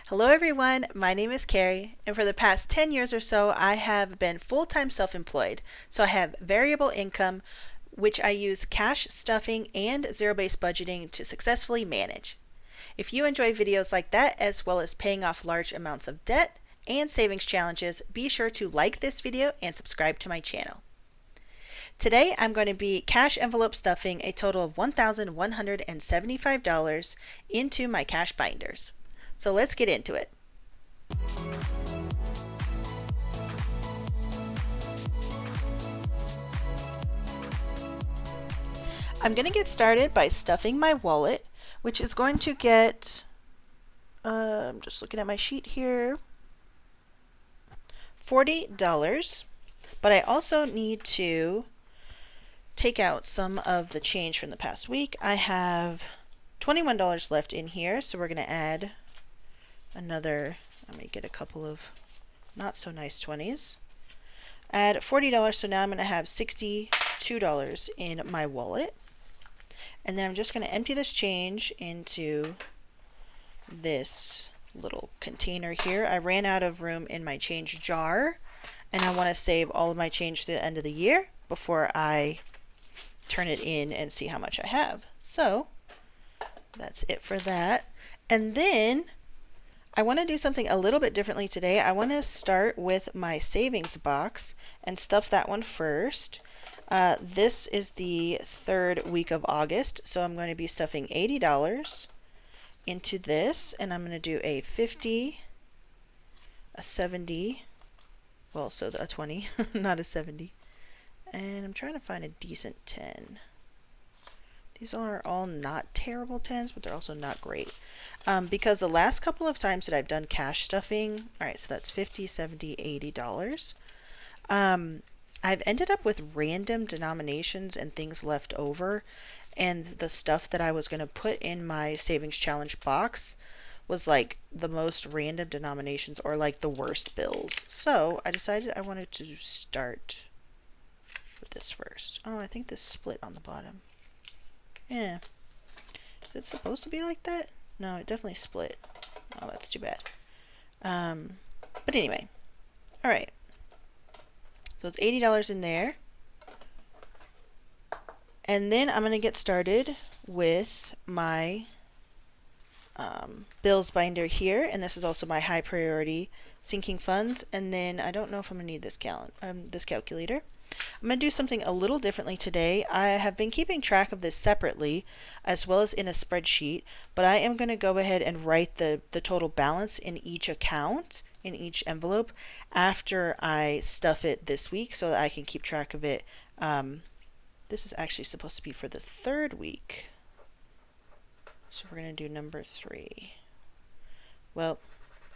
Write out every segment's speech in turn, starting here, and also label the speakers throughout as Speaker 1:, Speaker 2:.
Speaker 1: Hello everyone, my name is Carrie, and for the past 10 years or so, I have been full-time self-employed. So I have variable income, which I use cash stuffing and zero-based budgeting to successfully manage. If you enjoy videos like that, as well as paying off large amounts of debt and savings challenges, be sure to like this video and subscribe to my channel. Today I'm going to be cash envelope stuffing a total of $1,175 into my cash binders. So let's get into it. I'm going to get started by stuffing my wallet, which is going to get, I'm just looking at my sheet here, $40. But I also need to take out some of the change from the past week. I have $21 left in here, so we're going to add another, let me get a couple of not so nice 20s. Add $40, so now I'm going to have $62 in my wallet. And then I'm just going to empty this change into this little container here. I ran out of room in my change jar, and I want to save all of my change to the end of the year before I turn it in and see how much I have. So that's it for that. And then I want to do something a little bit differently today. I want to start with my savings box and stuff that one first. This is the third week of August, so I'm going to be stuffing $80 into this, and I'm going to do a 50, a 70, well, so a 20, not a 70, and I'm trying to find a decent 10. These are all not terrible 10s, but they're also not great. Because the last couple of times that I've done cash stuffing, alright, so that's 50, 70, $80. I've ended up with random denominations and things left over, and the stuff that I was going to put in my savings challenge box was like the most random denominations or like the worst bills. So I decided I wanted to start with this first. Oh, I think this split on the bottom. Yeah. Is it supposed to be like that? No, it definitely split. Oh, that's too bad. But anyway. Alright. So it's $80 in there. And then I'm going to get started with my bills binder here. And this is also my high priority sinking funds. And then I don't know if I'm going to need this calculator. I'm going to do something a little differently today. I have been keeping track of this separately as well as in a spreadsheet, but I am going to go ahead and write the total balance in each account, in each envelope, after I stuff it this week so that I can keep track of it. This is actually supposed to be for the third week. So we're going to do number 3. Well,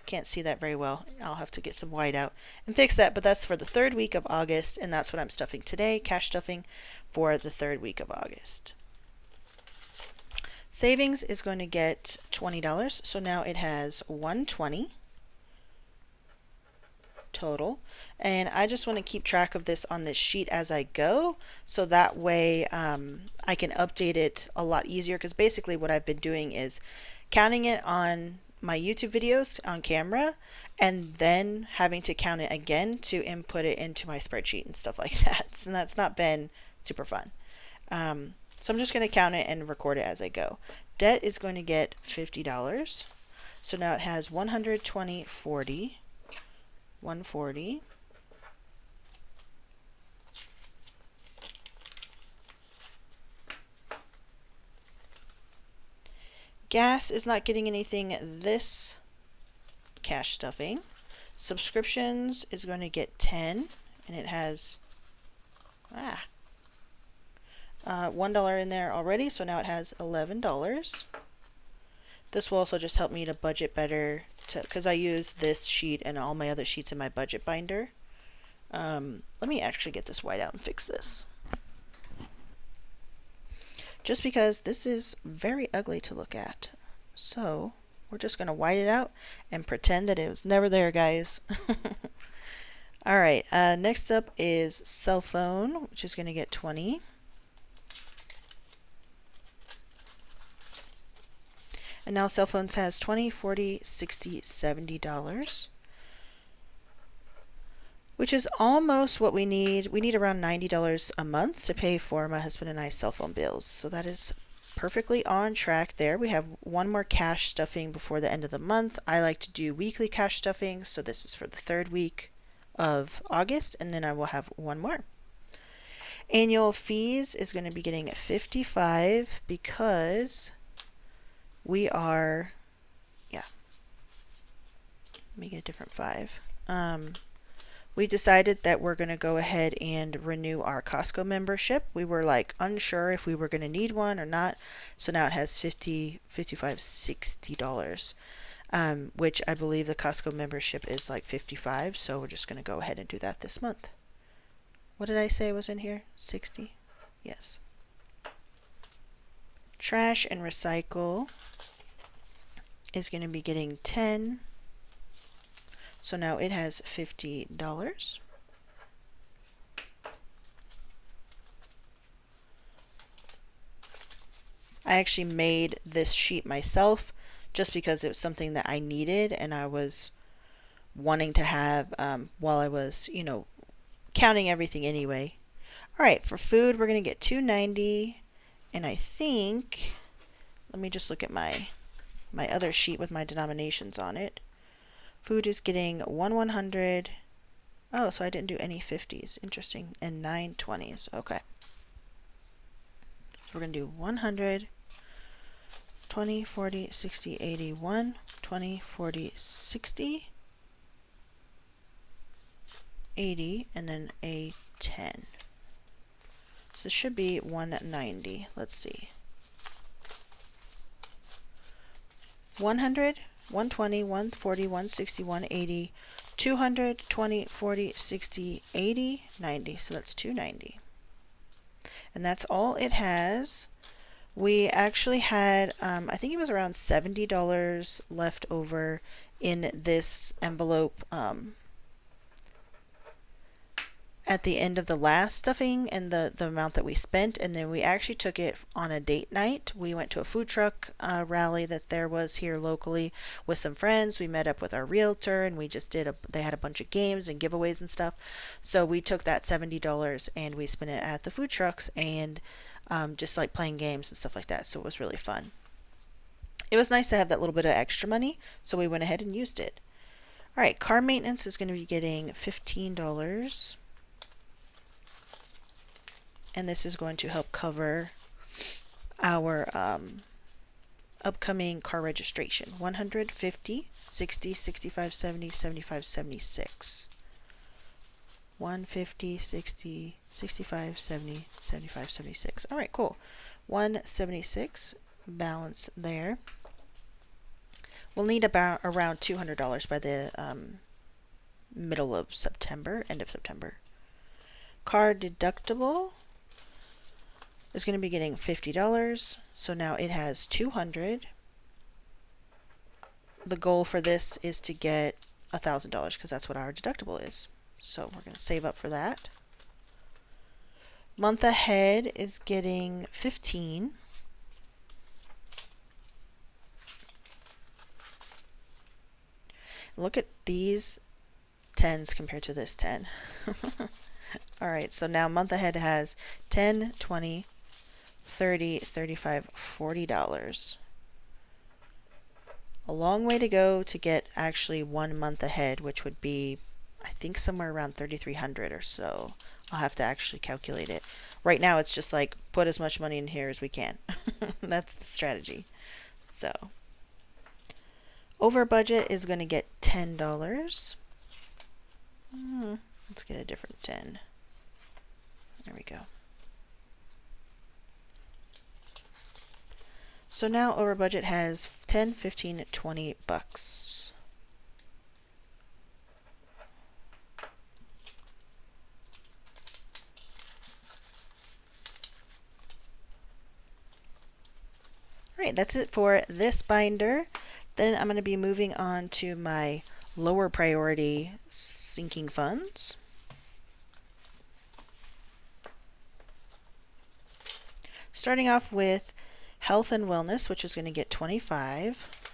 Speaker 1: can't see that very well. I'll have to get some white out and fix that, but that's for the third week of August, and that's what I'm stuffing today, cash stuffing for the third week of August. Savings is going to get $20, so now it has $120 total, and I just want to keep track of this on this sheet as I go, so that way I can update it a lot easier, because basically what I've been doing is counting it on my YouTube videos on camera and then having to count it again to input it into my spreadsheet and stuff like that. And that's not been super fun. So I'm just going to count it and record it as I go. Debt is going to get $50. So now it has 120, 40, 140. Gas is not getting anything this cash stuffing. Subscriptions is going to get 10, and it has $1 in there already, so now it has $11. This will also just help me to budget better, because I use this sheet and all my other sheets in my budget binder. Let me actually get this white out and fix this, just because this is very ugly to look at. So we're just going to white it out and pretend that it was never there, guys. Alright, next up is cell phone, which is going to get 20. And now cell phones has $20, $40, $60, $70, which is almost what we need. We need around $90 a month to pay for my husband and I's cell phone bills. So that is perfectly on track there. We have one more cash stuffing before the end of the month. I like to do weekly cash stuffing, so this is for the third week of August, and then I will have one more. Annual fees is going to be getting 55 because we are, yeah, let me get a different 5. We decided that we're going to go ahead and renew our Costco membership. We were like unsure if we were going to need one or not. So now it has 50, 55, $60, which I believe the Costco membership is like 55. So we're just going to go ahead and do that this month. What did I say was in here? 60? Yes. Trash and recycle is going to be getting 10. So now it has $50. I actually made this sheet myself just because it was something that I needed and I was wanting to have while I was, counting everything anyway. All right, for food, we're going to get $2.90, and I think, let me just look at my other sheet with my denominations on it. Food is getting 100. Oh, so I didn't do any 50s. Interesting. And 9 20s. Okay. So we're going to do 100, 20, 40, 60, 80, 1, 20, 40, 60, 80, and then a 10. So it should be 190. Let's see. 100, 120, 140, 160, 180, 200, 20, 40, 60, 80, 90. So that's 290. And that's all it has. We actually had, I think it was around $70 left over in this envelope at the end of the last stuffing and the amount that we spent, and then we actually took it on a date night. We went to a food truck rally that there was here locally with some friends. We met up with our realtor and we just they had a bunch of games and giveaways and stuff. So we took that $70 and we spent it at the food trucks and just like playing games and stuff like that. So it was really fun. It was nice to have that little bit of extra money, so we went ahead and used it. All right, car maintenance is going to be getting $15. And this is going to help cover our upcoming car registration. 150, 60, 65, 70, 75, 76. 150, 60, 65, 70, 75, 76. All right, cool. 176 balance there. We'll need about around $200 by the middle of September, end of September. Car deductible is going to be getting $50. So now it has 200. The goal for this is to get $1,000 because that's what our deductible is. So we're going to save up for that. Month ahead is getting 15. Look at these 10s compared to this 10. All right, so now month ahead has 10, 20, 30, 35, $40. A long way to go to get actually 1 month ahead, which would be, I think, somewhere around 3,300 or so. I'll have to actually calculate it. Right now, it's just like put as much money in here as we can. That's the strategy. So, over budget is going to get $10. Let's get a different 10. There we go. So now over budget has 10, 15, 20 bucks. All right, that's it for this binder. Then I'm going to be moving on to my lower priority sinking funds. Starting off with Health and wellness, which is going to get 25.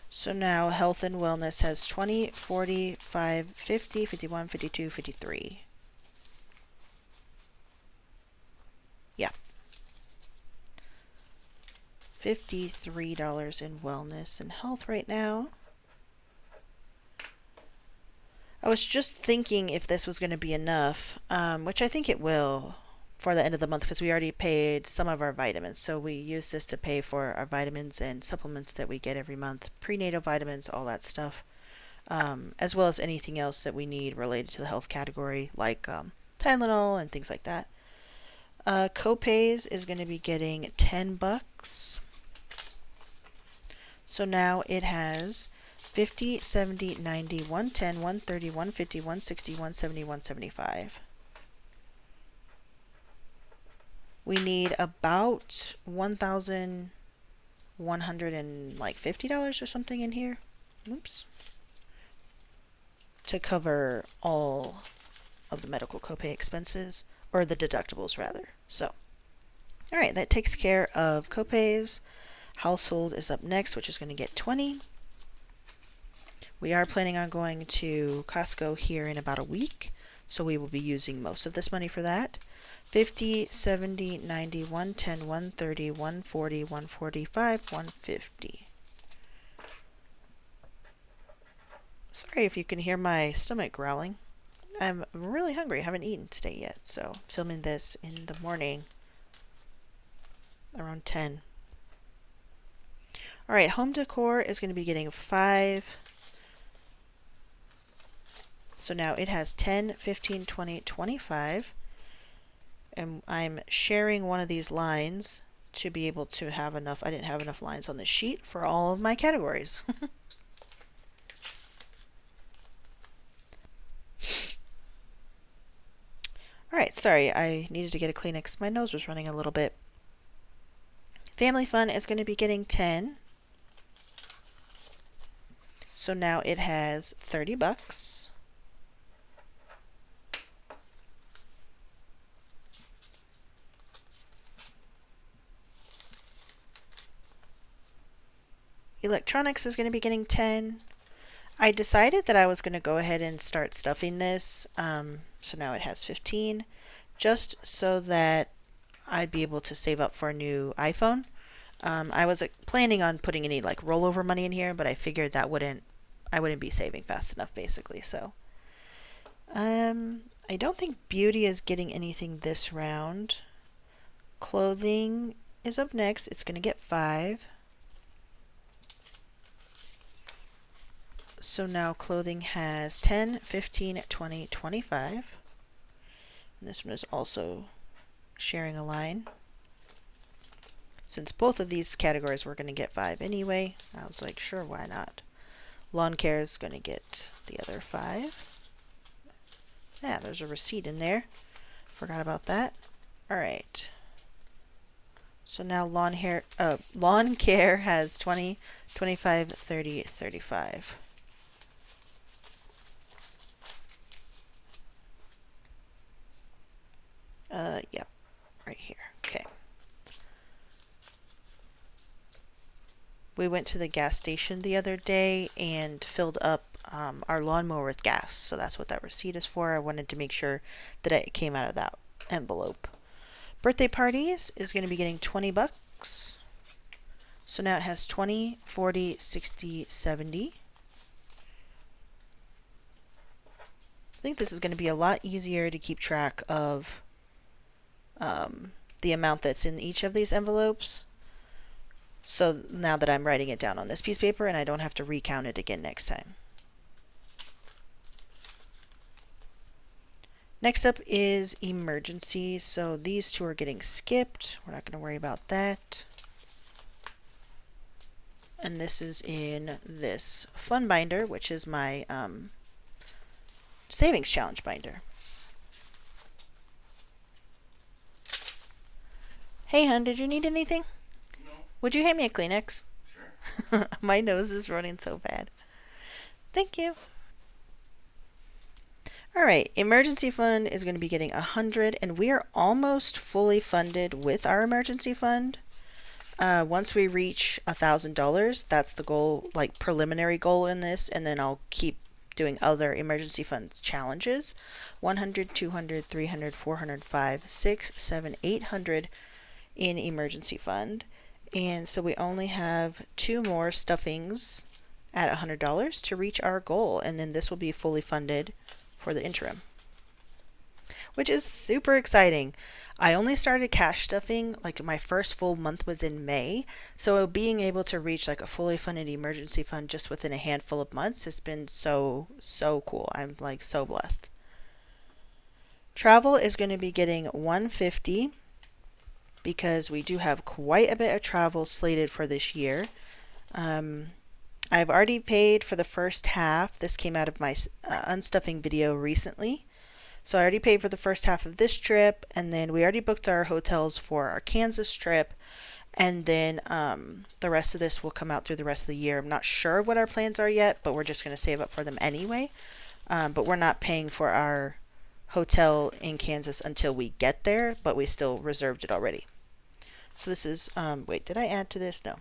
Speaker 1: So now health and wellness has 20, 45, 50, 51, 52, 53. Yeah. $53 in wellness and health right now. I was just thinking if this was going to be enough, which I think it will for the end of the month because we already paid some of our vitamins. So we use this to pay for our vitamins and supplements that we get every month, prenatal vitamins, all that stuff, as well as anything else that we need related to the health category, like Tylenol and things like that. Copays is going to be getting $10. So now it has 50, 70, 90, 110, 130, 150, 160, 170, 175. We need about $1,150 or something in here. Oops. To cover all of the medical copay expenses, or the deductibles rather. So, all right, that takes care of copays. Household is up next, which is going to get 20. We are planning on going to Costco here in about a week, so we will be using most of this money for that. 50, 70, 90, 110, 130, 140, 145, 150. Sorry if you can hear my stomach growling. I'm really hungry. I haven't eaten today yet, so filming this in the morning around 10. All right, home decor is going to be getting 5. So now it has 10, 15, 20, 25. And I'm sharing one of these lines to be able to have enough. I didn't have enough lines on the sheet for all of my categories. All right, sorry, I needed to get a Kleenex. My nose was running a little bit. Family fun is going to be getting 10. So now it has $30. Electronics is going to be getting 10. I decided that I was going to go ahead and start stuffing this. So now it has 15, just so that I'd be able to save up for a new iPhone. I was planning on putting any like rollover money in here, but I figured that I wouldn't be saving fast enough, basically. So, I don't think beauty is getting anything this round. Clothing is up next. It's going to get 5. So now clothing has 10, 15, 20, 25. And this one is also sharing a line. Since both of these categories were going to get 5 anyway, I was like, sure, why not? Lawn care is going to get the other 5. Yeah, there's a receipt in there. Forgot about that. All right. So now lawn care has 20, 25, 30, 35. Yep, right here. Okay. We went to the gas station the other day and filled up our lawnmower with gas. So that's what that receipt is for. I wanted to make sure that it came out of that envelope. Birthday parties is going to be getting $20. So now it has 20, 40, 60, 70. I think this is going to be a lot easier to keep track of the amount that's in each of these envelopes. So now that I'm writing it down on this piece of paper and I don't have to recount it again next time. Next up is emergency. So these two are getting skipped. We're not going to worry about that. And this is in this fun binder, which is my savings challenge binder. Hey, hun, did you need anything?
Speaker 2: No.
Speaker 1: Would you hand me a Kleenex?
Speaker 2: Sure.
Speaker 1: My nose is running so bad. Thank you. All right, emergency fund is going to be getting 100, and we are almost fully funded with our emergency fund. Once we reach $1,000, that's the goal, like preliminary goal in this, and then I'll keep doing other emergency fund challenges. 100, 200, 300, 400, 5, 6, 7, 800 in emergency fund. And so we only have 2 more stuffings at $100 to reach our goal, and then this will be fully funded for the interim, which is super exciting. I only started cash stuffing, like my first full month was in May, so being able to reach like a fully funded emergency fund just within a handful of months has been so cool. I'm like so blessed. Travel is going to be getting 150 because we do have quite a bit of travel slated for this year. I've already paid for the first half. This came out of my unstuffing video recently. So I already paid for the first half of this trip, and then we already booked our hotels for our Kansas trip, and then the rest of this will come out through the rest of the year. I'm not sure what our plans are yet, but we're just going to save up for them anyway. But we're not paying for our hotel in Kansas until we get there, but we still reserved it already. So this is, wait, did I add to this? No.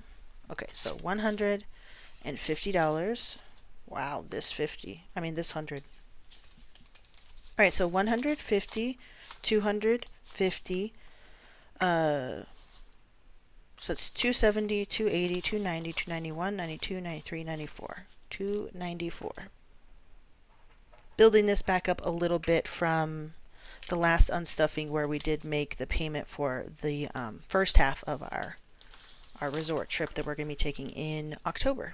Speaker 1: Okay, so $150. Wow, this 100. All right, so 150, 250, so it's 270, 280, 290, 291, 92, 93, 94, 294. Building this back up a little bit from the last unstuffing where we did make the payment for the first half of our resort trip that we're going to be taking in October.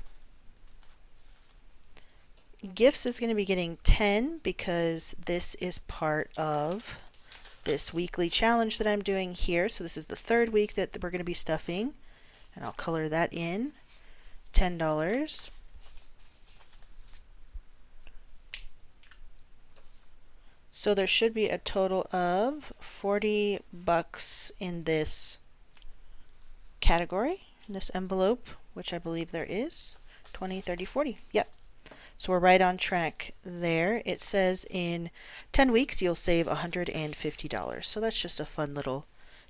Speaker 1: Gifts is going to be getting 10 because this is part of this weekly challenge that I'm doing here. So this is the 3rd week that we're going to be stuffing, and I'll color that in. $10. So there should be a total of $40 in this category, in this envelope, which I believe there is. 20, 30, 40. Yep. So we're right on track there. It says in 10 weeks you'll save $150. So that's just a fun little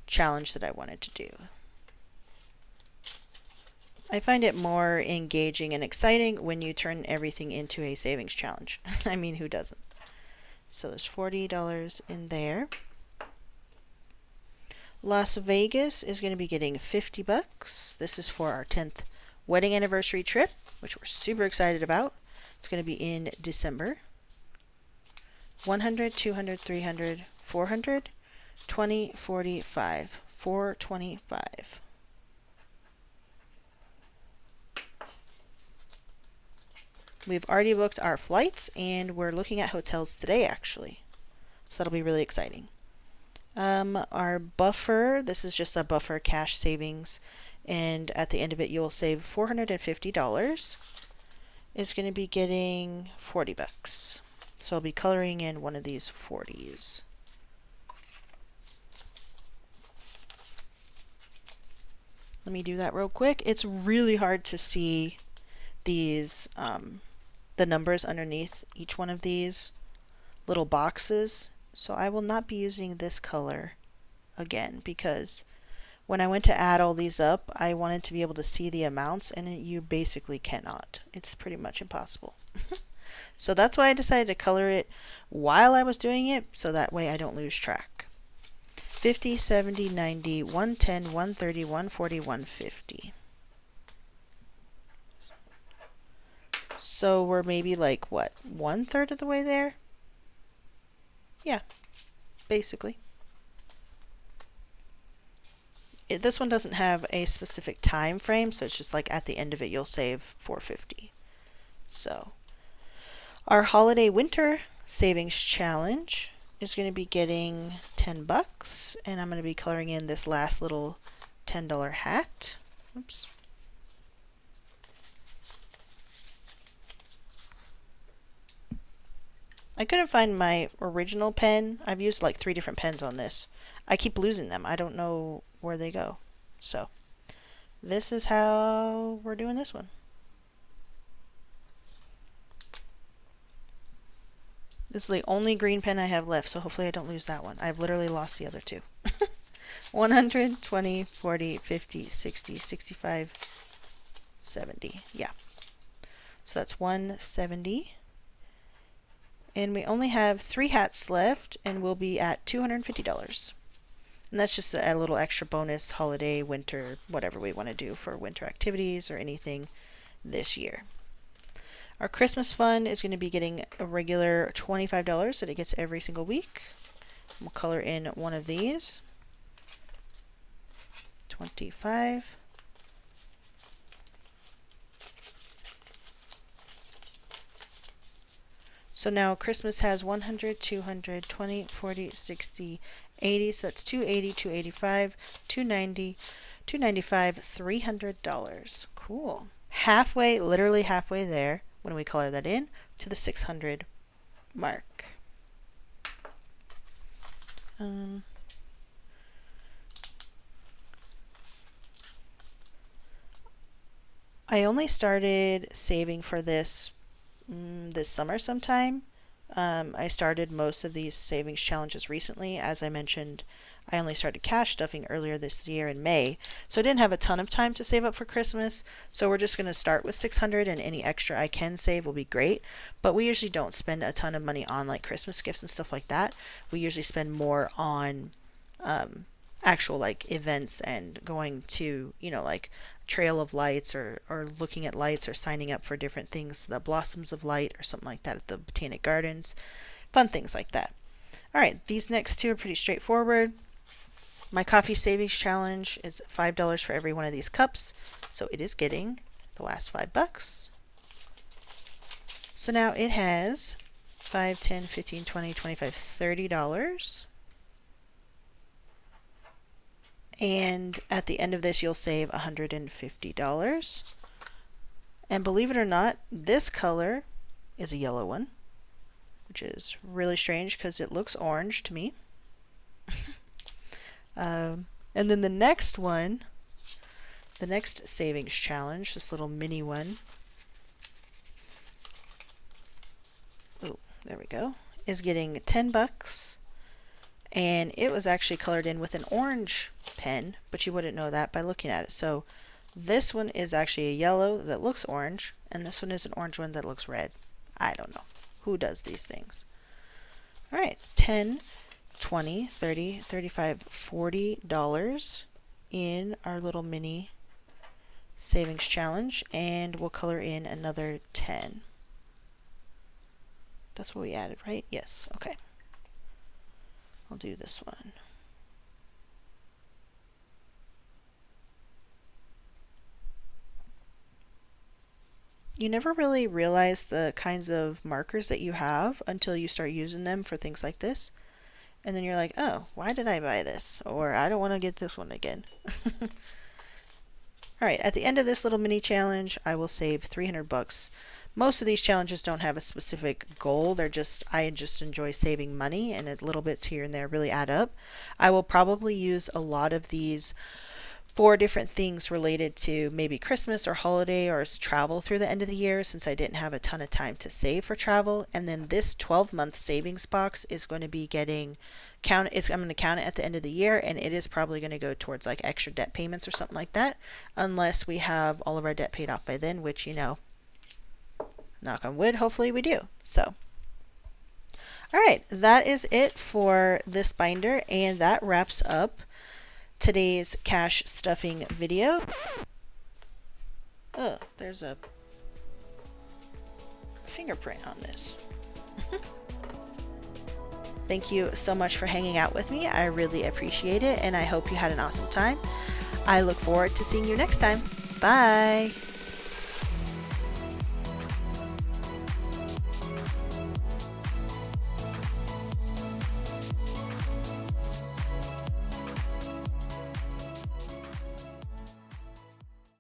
Speaker 1: challenge that I wanted to do. I find it more engaging and exciting when you turn everything into a savings challenge. I mean, who doesn't? So there's $40 in there. Las Vegas is going to be getting $50. This is for our 10th wedding anniversary trip, which we're super excited about. It's going to be in December. 100, 200, 300, 400, 20, 45, 425. We've already booked our flights, and we're looking at hotels today, actually. So that'll be really exciting. Our buffer, this is just a buffer cash savings, and at the end of it, you'll save $450. Is going to be getting $40. So I'll be coloring in one of these 40s. Let me do that real quick. It's really hard to see these, the numbers underneath each one of these little boxes. So I will not be using this color again because when I went to add all these up, I wanted to be able to see the amounts, and you basically cannot. It's pretty much impossible. So that's why I decided to color it while I was doing it, so that way I don't lose track. 50, 70, 90, 110, 130, 140, 150. So we're maybe like, what, 1/3 of the way there? Yeah, basically. This one doesn't have a specific time frame, so it's just like at the end of it you'll save $450. So our holiday winter savings challenge is going to be getting $10, and I'm going to be coloring in this last little $10 hat. Oops. I couldn't find my original pen. I've used like 3 different pens on this. I keep losing them. I don't know where they go. So this is how we're doing this one. This is the only green pen I have left, so hopefully I don't lose that one. I've literally lost the other two. 100, 20, 40, 50, 60, 65, 70. Yeah. So that's 170. And we only have 3 hats left, and we'll be at $250. And that's just a little extra bonus holiday, winter, whatever we want to do for winter activities or anything this year. Our Christmas fund is going to be getting a regular $25 that it gets every single week. We'll color in one of these. 25. So now Christmas has 100, 200, 20, 40, 60, 80. So that's 280, 285, 290, 295, $300. Cool. Halfway, literally halfway there, when we color that in, to the 600 mark. I only started saving for this summer sometime. I started most of these savings challenges recently. As I mentioned, I only started cash stuffing earlier this year in May, so I didn't have a ton of time to save up for Christmas. So we're just going to start with 600, and any extra I can save will be great. But we usually don't spend a ton of money on like Christmas gifts and stuff like that. We usually spend more on actual like events and going to, like Trail of Lights or looking at lights or signing up for different things, the Blossoms of Light or something like that at the Botanic Gardens. Fun things like that. Alright, these next two are pretty straightforward. My coffee savings challenge is $5 for every one of these cups, so it is getting the last $5. So now it has $5, $10, $15, $20, $25, $30. And at the end of this, you'll save $150. And believe it or not, this color is a yellow one, which is really strange because it looks orange to me. And then the next one, the next savings challenge, this little mini one, ooh, there we go, is getting $10. And it was actually colored in with an orange pen, but you wouldn't know that by looking at it. So this one is actually a yellow that looks orange, and this one is an orange one that looks red. I don't know. Who does these things? All right, 10, 20, 30, 35, $40 in our little mini savings challenge, and we'll color in another 10. That's what we added, right? Yes, okay. I'll do this one. You never really realize the kinds of markers that you have until you start using them for things like this. And then you're like, oh, why did I buy this? Or I don't want to get this one again. Alright, at the end of this little mini challenge, I will save $300. Most of these challenges don't have a specific goal. I just enjoy saving money, and little bits here and there really add up. I will probably use a lot of these for different things related to maybe Christmas or holiday or travel through the end of the year, since I didn't have a ton of time to save for travel. And then this 12-month savings box is going to be getting I'm going to count it at the end of the year, and it is probably going to go towards like extra debt payments or something like that, unless we have all of our debt paid off by then, which, knock on wood, hopefully we do. So, alright, that is it for this binder, and that wraps up today's cash stuffing video. Oh, there's a fingerprint on this. Thank you so much for hanging out with me. I really appreciate it, and I hope you had an awesome time. I look forward to seeing you next time. Bye!